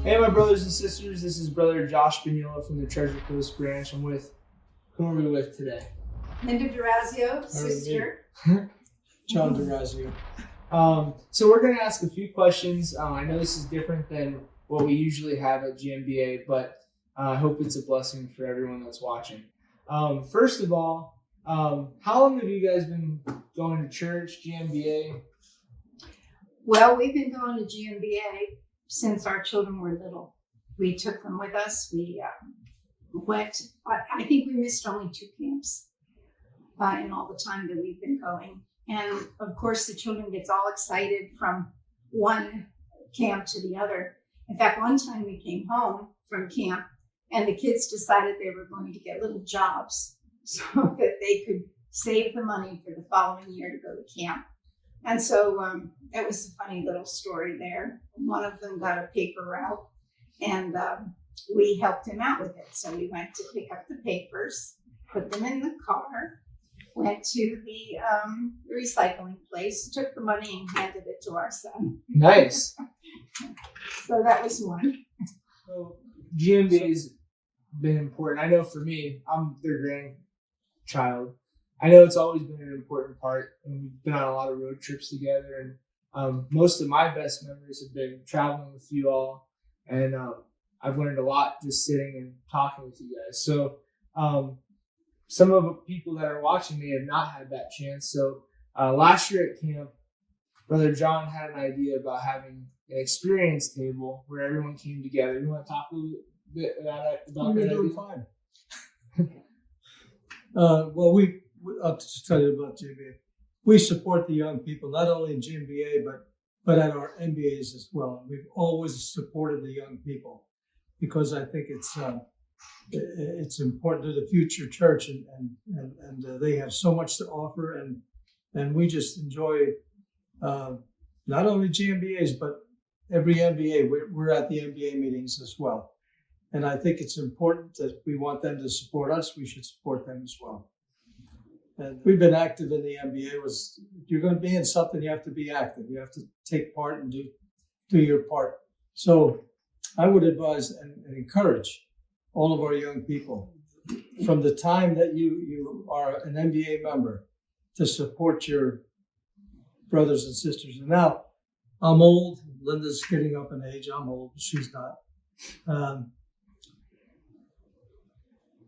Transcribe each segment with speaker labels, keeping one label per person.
Speaker 1: Hey, my brothers and sisters, this is Brother Josh Vignola from the Treasure Coast branch. Who are we with today?
Speaker 2: Linda Durazio, sister.
Speaker 3: John Durazio.
Speaker 1: So we're going to ask a few questions. I know this is different than what we usually have at GMBA, but I hope it's a blessing for everyone that's watching. First of all, how long have you guys been going to church, GMBA?
Speaker 2: Well, we've been going to GMBA since our children were little. We took them with us. We went, I think we missed only 2 camps in all the time that we've been going. And of course, the children gets all excited from one camp to the other. In fact, one time we came home from camp and the kids decided they were going to get little jobs so that they could save the money for the following year to go to camp. And so it was a funny little story there. One of them got a paper route and we helped him out with it. So we went to pick up the papers, put them in the car, went to the recycling place, took the money and handed it to our son.
Speaker 1: Nice.
Speaker 2: So that was one.
Speaker 1: So GMBA's been important. I know for me, I'm their grandchild. I know it's always been an important part, and we've been on a lot of road trips together. And most of my best memories have been traveling with you all, and I've learned a lot just sitting and talking with you guys. So some of the people that are watching may have not had that chance. So last year at camp, Brother John had an idea about having an experience table where everyone came together. You want to talk a little bit about that?
Speaker 3: You're doing fine. Well, I'll just tell you about GMBA. We support the young people, not only in GMBA, but at our MBAs as well. We've always supported the young people because I think it's important to the future church, and they have so much to offer, and we just enjoy not only GMBAs but every MBA. We're at the MBA meetings as well, and I think it's important that we want them to support us. We should support them as well. And we've been active in the MBA. If you're going to be in something, you have to be active. You have to take part and do your part. So I would advise and encourage all of our young people from the time that you are an MBA member to support your brothers and sisters. And now I'm old. Linda's getting up in age. I'm old. She's not.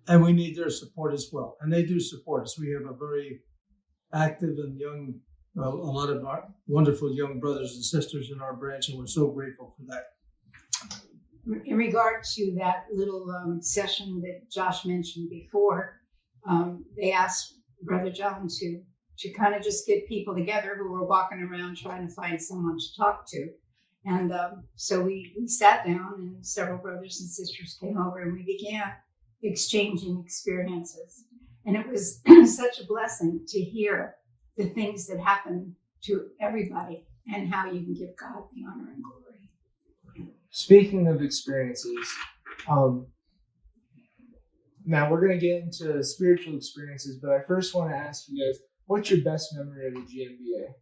Speaker 3: And we need their support as well. And they do support us. We have a very active and young, a lot of our wonderful young brothers and sisters in our branch, and we're so grateful for that.
Speaker 2: In regard to that little session that Josh mentioned before, they asked Brother John to kind of just get people together who were walking around trying to find someone to talk to. And so we sat down and several brothers and sisters came over and we began exchanging experiences. And it was such a blessing to hear the things that happen to everybody and how you can give God the honor and glory.
Speaker 1: Speaking of experiences, now we're going to get into spiritual experiences, but I first want to ask you guys, what's your best memory of the GMBA?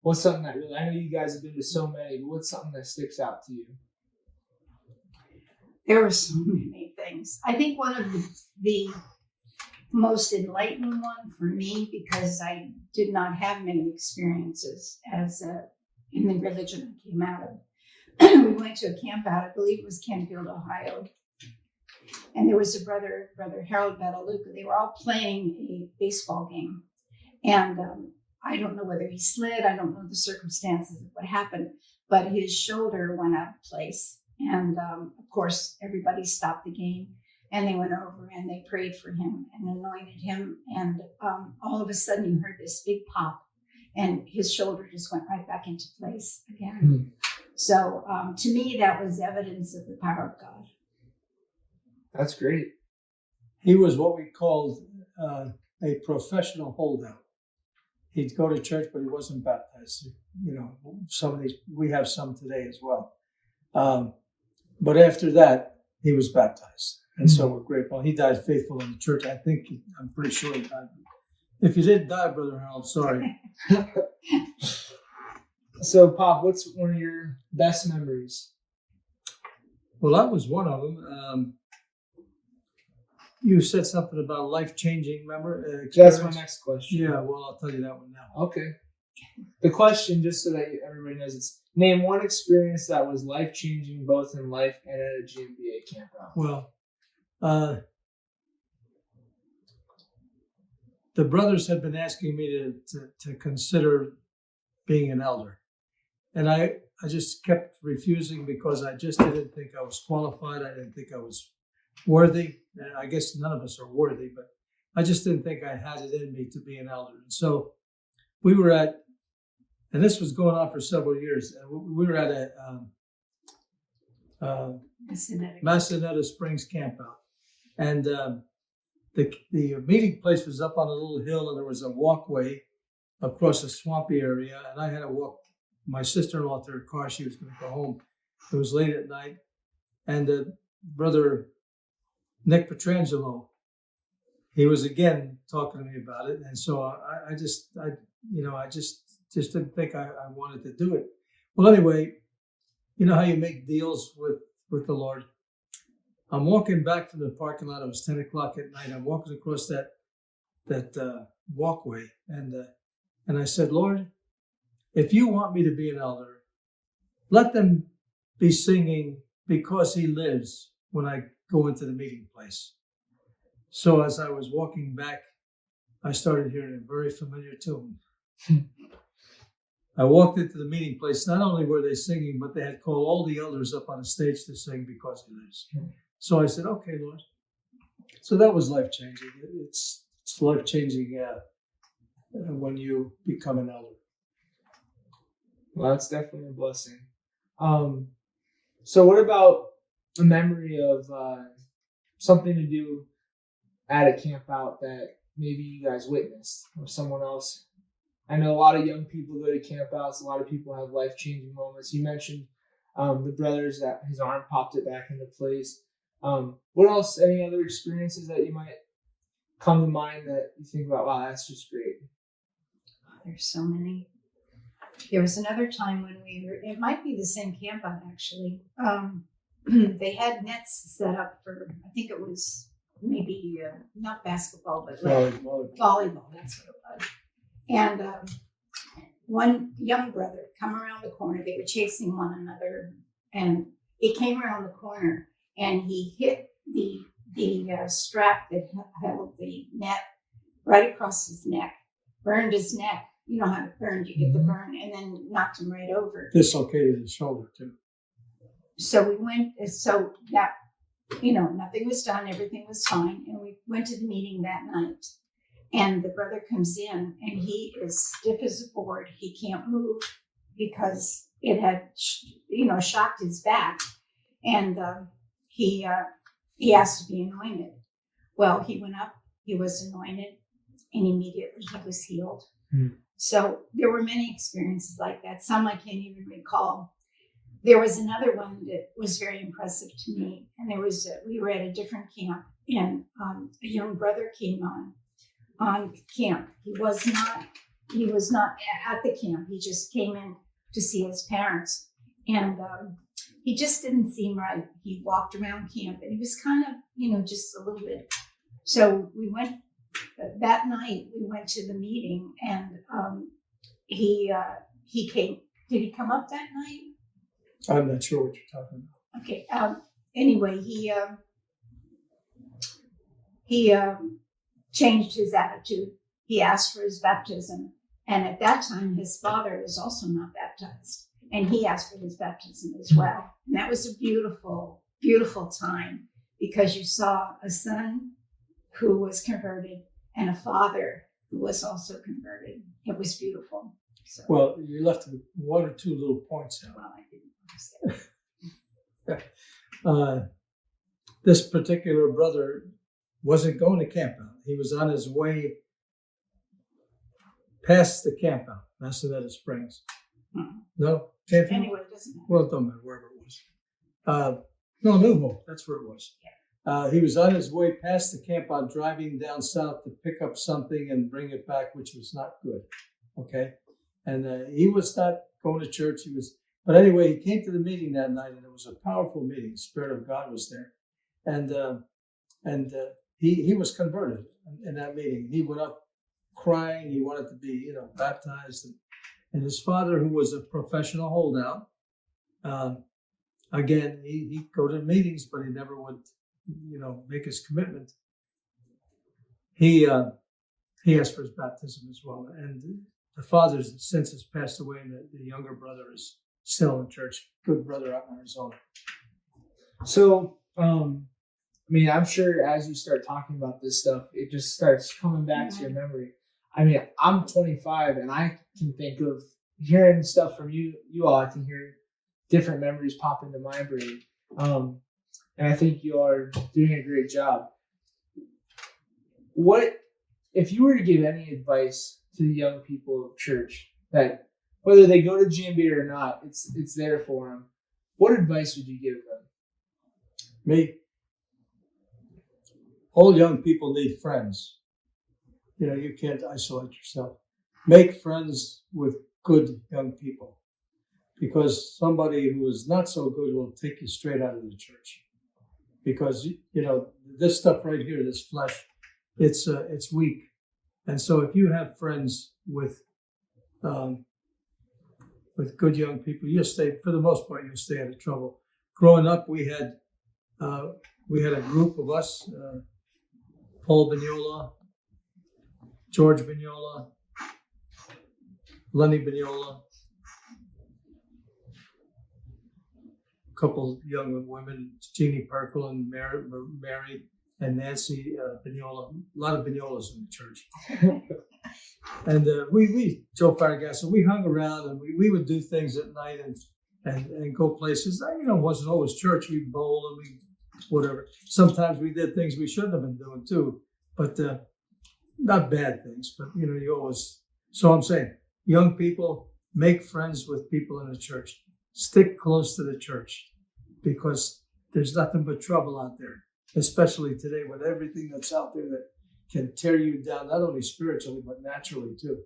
Speaker 1: What's something that really, I know you guys have been to so many, but what's something that sticks out to you?
Speaker 2: There were so many things. I think one of the most enlightening one for me, because I did not have many experiences as in the religion I came out of. We went to a camp out, I believe it was Canfield, Ohio. And there was a brother Harold Bataluca. They were all playing a baseball game. And I don't know whether he slid. I don't know the circumstances of what happened, but his shoulder went out of place. And of course, everybody stopped the game and they went over and they prayed for him and anointed him. And all of a sudden you heard this big pop and his shoulder just went right back into place again. Mm. So to me, that was evidence of the power of God.
Speaker 1: That's great.
Speaker 3: He was what we called a professional holdout. He'd go to church, but he wasn't baptized. You know, some of these, we have some today as well. But after that, he was baptized. And so we're grateful. He died faithful in the church. I'm pretty sure he died. If you didn't die, Brother Harold, sorry.
Speaker 1: So, Pop, what's one of your best memories?
Speaker 3: Well, that was one of them. You said something about life-changing, remember?
Speaker 1: That's my
Speaker 3: Experience?
Speaker 1: next question.
Speaker 3: Yeah, well, I'll tell you that one now.
Speaker 1: Okay. The question, just so that everybody knows, it's name one experience that was life changing both in life and at a GMBA campout.
Speaker 3: Well, the brothers had been asking me to consider being an elder. And I just kept refusing because I just didn't think I was qualified. I didn't think I was worthy. And I guess none of us are worthy, but I just didn't think I had it in me to be an elder. And so we were at, and this was going on for several years, and we were at a Massanetta Springs campout. And the meeting place was up on a little hill, and there was a walkway across a swampy area, and I had to walk my sister-in-law to her car. She was going to go home. It was late at night, and Brother Nick Petrangelo, he was again talking to me about it, and so I just didn't think I wanted to do it. Well, anyway, you know how you make deals with the Lord. I'm walking back from the parking lot. It was 10 o'clock at night. I'm walking across that walkway, and I said, Lord, if you want me to be an elder, let them be singing Because He Lives when I go into the meeting place. So as I was walking back, I started hearing a very familiar tune. I walked into the meeting place. Not only were they singing, but they had called all the elders up on the stage to sing Because He Lives. So I said, okay, Lord. So that was life-changing. It's life-changing when you become an elder.
Speaker 1: Well, that's definitely a blessing. So what about a memory of something to do at a camp out that maybe you guys witnessed or someone else? I know a lot of young people go to camp outs. A lot of people have life-changing moments. You mentioned the brothers that his arm popped it back into place. What else? Any other experiences that you might come to mind that you think about? Wow, that's just great.
Speaker 2: There's so many. There was another time when it might be the same camp out actually. They had nets set up for, I think it was maybe not basketball, but volleyball. That's what it was. And one young brother come around the corner. They were chasing one another, and he came around the corner and he hit the strap that held the net right across his neck, burned his neck. You know how it burned, you get the burn, and then knocked him right over.
Speaker 3: Dislocated his shoulder too.
Speaker 2: So we went, so that, nothing was done, everything was fine. And we went to the meeting that night. And the brother comes in and he is stiff as a board. He can't move because it had, shocked his back. And he asked to be anointed. Well, he went up, he was anointed, and immediately he was healed. So there were many experiences like that. Some I can't even recall. There was another one that was very impressive to me. And we were at a different camp, and a young brother came on camp. He was not at the camp. He just came in to see his parents. And he just didn't seem right. He walked around camp and he was kind of, just a little bit. So we went, that night we went to the meeting, and he came. Did he come up that night?
Speaker 3: I'm not sure what you're talking about.
Speaker 2: Okay. Anyway, he changed his attitude. He asked for his baptism. And at that time, his father was also not baptized. And he asked for his baptism as well. And that was a beautiful, beautiful time, because you saw a son who was converted and a father who was also converted. It was beautiful. So,
Speaker 3: well, you left one or two little points out.
Speaker 2: well, I didn't understand.
Speaker 3: This particular brother wasn't going to camp out. He was on his way past the camp out, Massanetta Springs. No? Campfield?
Speaker 2: Anyway, it doesn't matter.
Speaker 3: Well, it don't matter, wherever it was. No, New Hope, that's where it was. He was on his way past the camp out, driving down south to pick up something and bring it back, which was not good. Okay? And he was not going to church. But anyway, he came to the meeting that night, and it was a powerful meeting. The Spirit of God was there, and he was converted in that meeting. He went up crying. He wanted to be, baptized. And his father, who was a professional holdout, again, he'd go to meetings, but he never would, make his commitment. He asked for his baptism as well. And the father since has passed away, and the younger brother is still in church. Good brother out in Arizona.
Speaker 1: So, I'm sure as you start talking about this stuff, it just starts coming back to your memory. I'm 25, and I can think of hearing stuff from you all. I can hear different memories pop into my brain. And I think you are doing a great job. What, if you were to give any advice to the young people of church, that whether they go to GMBA or not, it's there for them, what advice would you give them?
Speaker 3: Me? All young people need friends. You can't isolate yourself. Make friends with good young people, because somebody who is not so good will take you straight out of the church. Because, this stuff right here, this flesh, it's weak. And so if you have friends with good young people, you'll stay, for the most part, you'll stay out of trouble. Growing up, we had a group of us, Paul Vignola, George Vignola, Lenny Vignola, a couple young women, Jeannie Perkle and Mary and Nancy Vignola. A lot of Vignolas in the church. And we Joe Faragasso, we hung around, and we would do things at night and go places. It wasn't always church. We'd bowl and we whatever. Sometimes we did things we shouldn't have been doing too, but not bad things. But you always. So I'm saying, young people, make friends with people in the church. Stick close to the church, because there's nothing but trouble out there, especially today with everything that's out there that can tear you down, not only spiritually, but naturally too,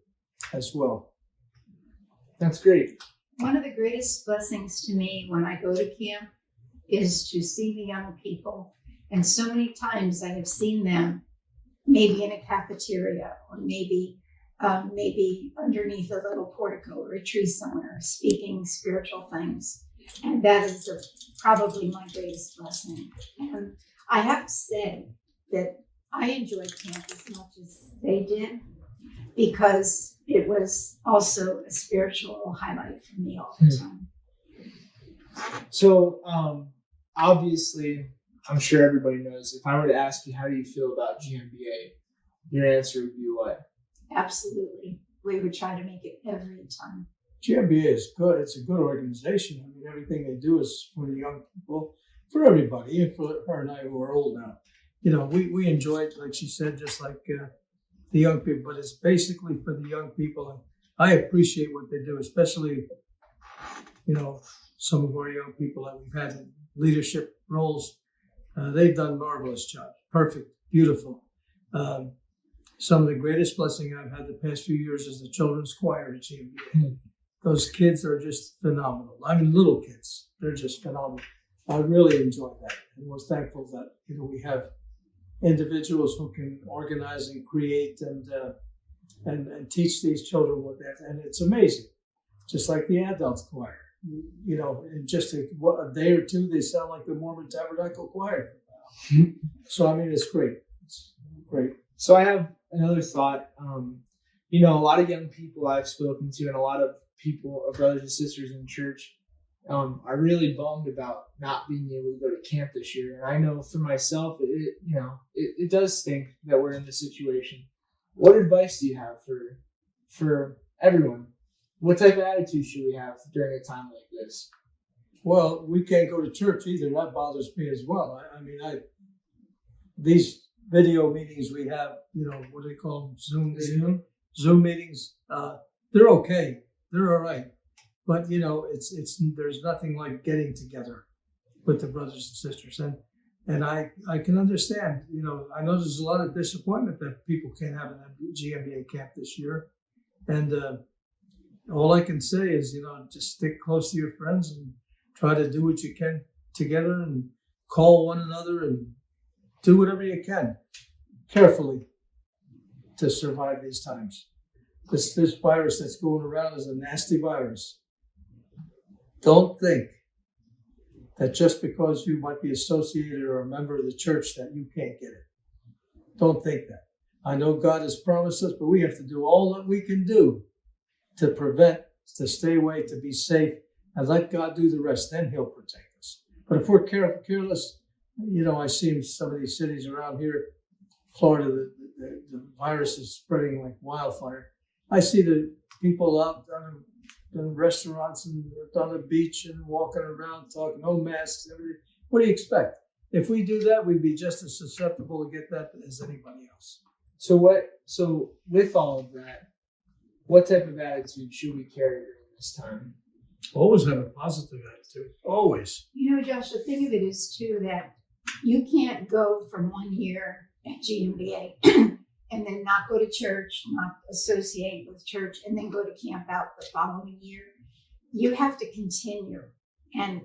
Speaker 3: as well.
Speaker 1: That's great.
Speaker 2: One of the greatest blessings to me when I go to camp is to see the young people. And so many times I have seen them maybe in a cafeteria, or maybe underneath a little portico or a tree somewhere, speaking spiritual things. And that is probably my greatest blessing. And I have to say that I enjoyed camp as much as they did, because it was also a spiritual highlight for me all the time.
Speaker 1: So, obviously, I'm sure everybody knows, if I were to ask you, how do you feel about GMBA? Your answer would be what?
Speaker 2: Absolutely. We would try to make it every time.
Speaker 3: GMBA is good. It's a good organization. Everything they do is for the young people, for everybody, even for her and I who are old now. We enjoy it, like she said, just like the young people, but it's basically for the young people. And I appreciate what they do, especially, some of our young people that we've had in leadership roles. They've done marvelous jobs. Perfect, beautiful. Some of the greatest blessing I've had the past few years is the children's choir at GMBA. Those kids are just phenomenal. Little kids, they're just phenomenal. I really enjoyed that, and was thankful that we have individuals who can organize and create and teach these children what that. And it's amazing, just like the adults choir. In just a day or two, they sound like the Mormon Tabernacle Choir. So it's great. It's great.
Speaker 1: So I have another thought. A lot of young people I've spoken to, and a lot of people, brothers and sisters in church, are really bummed about not being able to go to camp this year. And I know for myself, it does stink that we're in this situation. What advice do you have for everyone? What type of attitude should we have during a time like this?
Speaker 3: Well, we can't go to church either. That bothers me as well. These video meetings we have, what do they call them? Zoom meetings. They're okay. They're all right. But there's nothing like getting together with the brothers and sisters, and I can understand. I know there's a lot of disappointment that people can't have an GMBA camp this year, and all I can say is, just stick close to your friends and try to do what you can together and call one another and do whatever you can carefully to survive these times. This virus that's going around is a nasty virus. Don't think that just because you might be associated or a member of the church that you can't get it. Don't think that. I know God has promised us, but we have to do all that we can do to prevent, to stay away, to be safe, and let God do the rest. Then He'll protect us. But if we're careless, I see in some of these cities around here, Florida, the virus is spreading like wildfire. I see the people out in restaurants and on the beach and walking around talking, no masks, everything. What do you expect? If we do that, we'd be just as susceptible to get that as anybody else.
Speaker 1: So with all of that, what type of attitude should we carry during this time?
Speaker 3: Always have a positive attitude. Always.
Speaker 2: Josh, the thing of it is too that you can't go from 1 year at GMBA and then not go to church, not associate with church, and then go to camp out the following year. You have to continue. And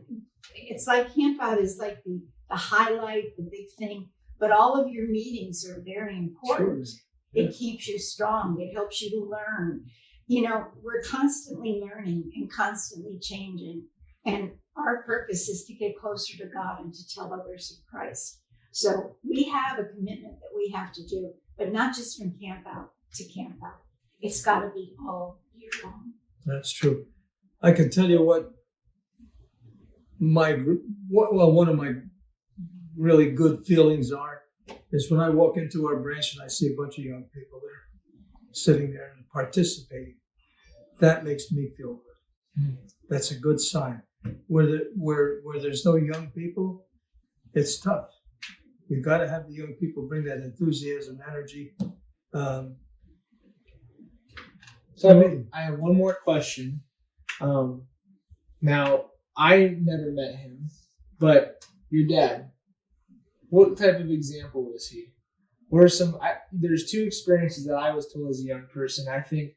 Speaker 2: it's like camp out is like the highlight, the big thing, but all of your meetings are very important.
Speaker 3: Sure.
Speaker 2: It keeps you strong. It helps you to learn. We're constantly learning and constantly changing. And our purpose is to get closer to God and to tell others of Christ. So we have a commitment that we have to do, but not just from camp out to camp out. It's got to be all year long.
Speaker 3: That's true. I can tell you what one of my really good feelings are is when I walk into our branch and I see a bunch of young people there sitting there and participating. That makes me feel good. That's a good sign. Where there's no young people, it's tough. You've got to have the young people bring that enthusiasm, energy.
Speaker 1: So I have one more question. Now, I never met him, but your dad, what type of example was he? There's two experiences that I was told as a young person. I think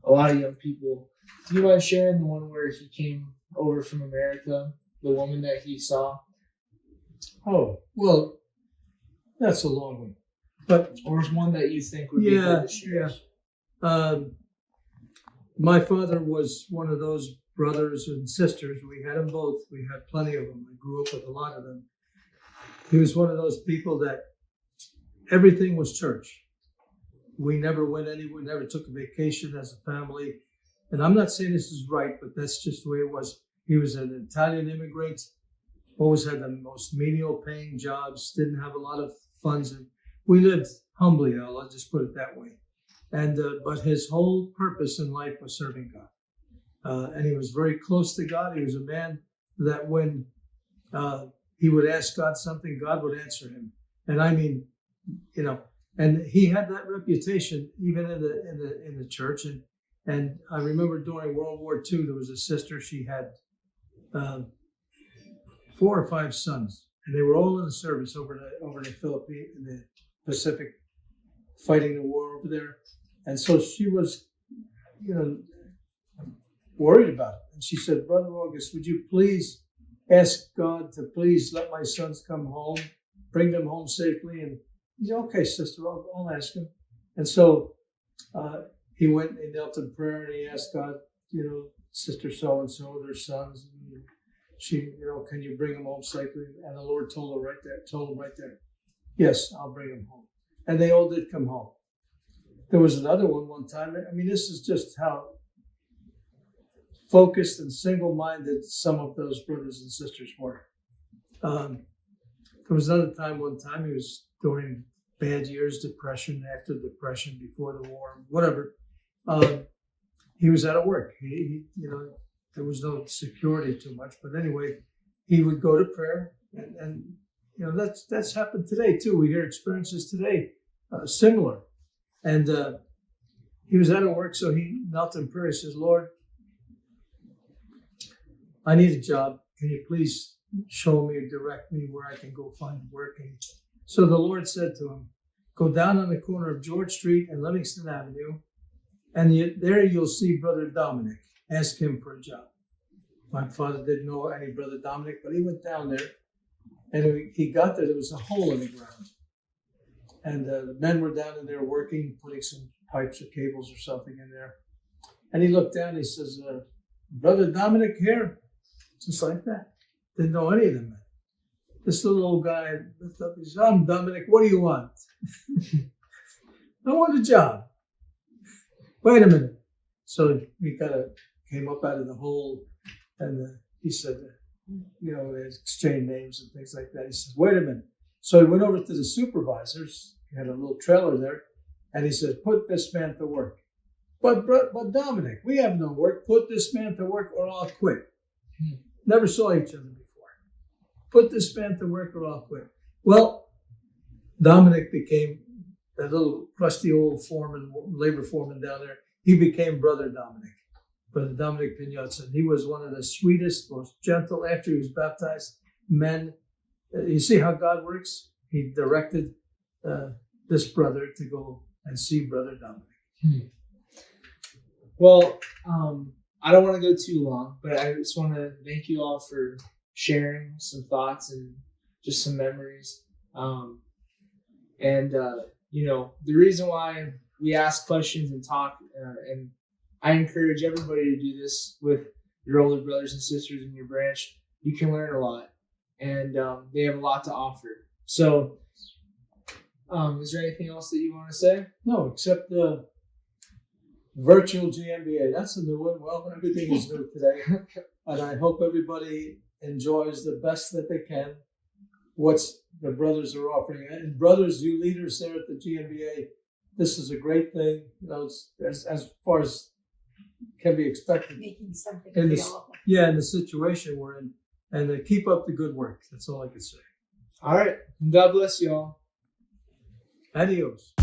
Speaker 1: a lot of young people. Do you mind sharing the one where he came over from America, the woman that he saw?
Speaker 3: Oh, well, that's a long one. But
Speaker 1: Or is one that you think would be good to share?
Speaker 3: Yeah. My father was one of those brothers and sisters. We had them both. We had plenty of them. I grew up with a lot of them. He was one of those people that everything was church. We never went anywhere, never took a vacation as a family. And I'm not saying this is right, but that's just the way it was. He was an Italian immigrant, always had the most menial paying jobs, didn't have a lot of funds. And we lived humbly, I'll just put it that way. And but his whole purpose in life was serving God. And he was very close to God. He was a man that when he would ask God something, God would answer him. And I mean, and he had that reputation even in the church. And I remember during World War II, there was a sister. She had 4 or 5 sons, and they were all in the service over in the Philippines, in the Pacific, fighting the war over there. And so she was, worried about it. And she said, "Brother August, would you please ask God to please let my sons come home, bring them home safely?" And he said, "Okay, sister, I'll ask him." And so he went and he knelt in prayer and he asked God, sister so-and-so, their sons, and she, can you bring them home safely? And the Lord told him right there, "Yes, I'll bring them home." And they all did come home. There was another one time. I mean, this is just how focused and single-minded some of those brothers and sisters were. There was another time, one time, he was during bad years, depression, after depression, before the war, whatever. He was out of work. He there was no security too much. But anyway, he would go to prayer. And that's happened today, too. We hear experiences today similar. And he was out of work, so he knelt in prayer. He says, "Lord, I need a job. Can you please show me or direct me where I can go find work?" And so the Lord said to him, "Go down on the corner of George Street and Livingston Avenue And there you'll see Brother Dominic. Ask him for a job. My father didn't know any Brother Dominic, but he went down there. And he got there was a hole in the ground. And the men were down in there working, putting some pipes or cables or something in there. And he looked down and he says, Brother Dominic here? Just like that. Didn't know any of them men. This little old guy lifted up his arm. Dominic, what do you want? I want a job. Wait a minute. So we came up out of the hole, and he said, they exchanged names and things like that. He said, wait a minute. So he went over to the supervisors. He had a little trailer there, and he said, put this man to work. But Dominic, we have no work. Put this man to work or I'll quit. Never saw each other before. Put this man to work or I'll quit. Well, Dominic became that little crusty old labor foreman down there. He became Brother Dominic. Brother Dominic Pignozza. He was one of the sweetest, most gentle, after he was baptized, men. You see how God works? He directed this brother to go and see Brother Dominic.
Speaker 1: Well, I don't want to go too long, but I just want to thank you all for sharing some thoughts and just some memories. The reason why we ask questions and talk, and I encourage everybody to do this with your older brothers and sisters in your branch. You can learn a lot, and they have a lot to offer. So, is there anything else that you want to say?
Speaker 3: No, except the virtual GMBA. That's a new one. Well, everything is new today. And I hope everybody enjoys the best that they can what the brothers are offering. And brothers, you leaders there at the GMBA, this is a great thing. It's as far as can be expected.
Speaker 2: Making something
Speaker 3: in
Speaker 2: available.
Speaker 3: in the situation we're in. And keep up the good work. That's all I can say.
Speaker 1: All right. God bless you all.
Speaker 3: Adios.